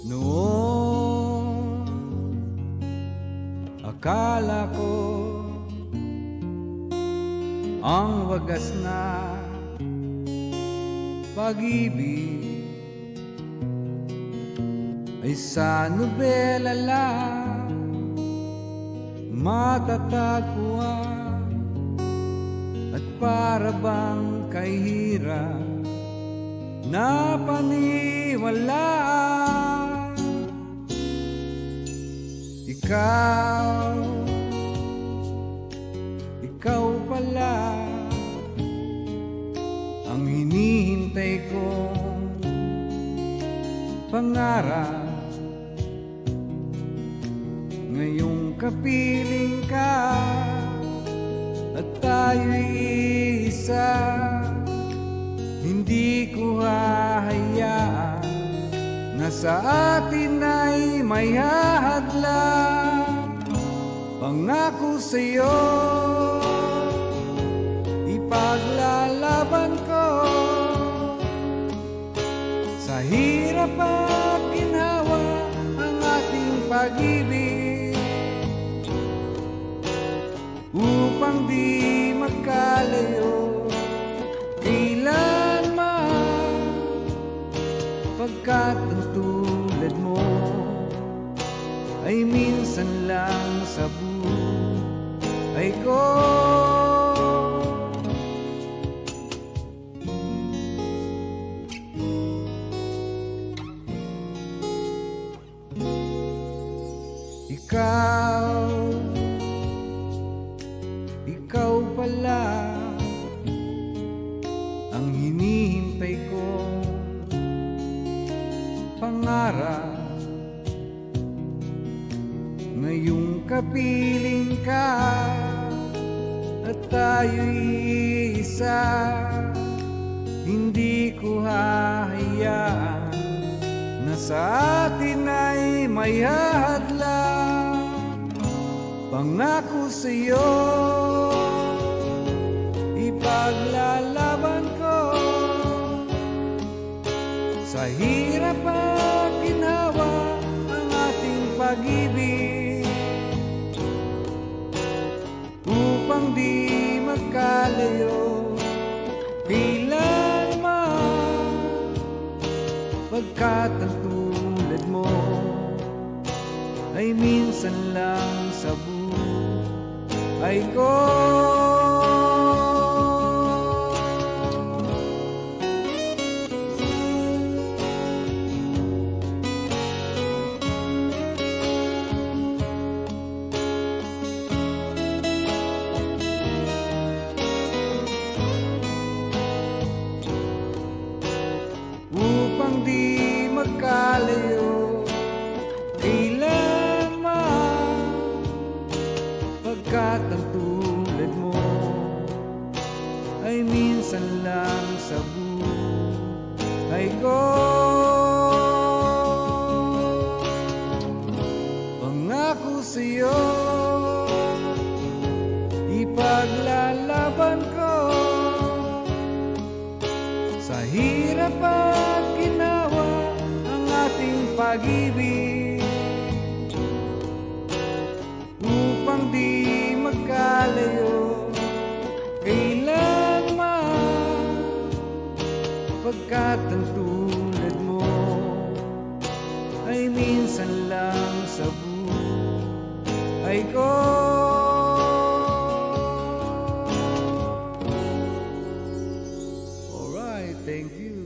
Noon, akala ko ang wagas na pag-ibig ay sa nobela lang matatagpuan, at para bang kay hirap na paniwalaan. Ikaw pala ang hinihintay kong pangarap. Ngayong kapiling ka at tayo'y isa, hindi ko hahayaan na sa atin ay may hahadlang. Pangako sa'yo, ipaglalaban ko sa hirap at ginhawa ang ating pag-ibig, upang di magkalayo kailanman, pagkat ang tulad mo ay minsan lang sa buhay ko. Ikaw pala ang hinihintay kong pangarap. Ngayong kapiling ka at tayo'y isa, hindi ko hahayaan na sa atin ay may hahadlang. Pangako sa'yo, ipaglalaban ko sa hirap at ginhawa ang ating pag-ibig, upang di magkalayo kailanman, pagkat ang tulad mo ay minsan lang sa buhay ko. Upang di magkalayo kailanman, pagkat ang tulad mo ay minsan lang sa buhay ko. Pangako sa'yo, ipaglalaban ko sa hirap at ginawa ang ating pag-ibig, upang di magkalayo kailanman, pagkat ang tulad mo ay minsan lang sa buhay ko. Alright, thank you.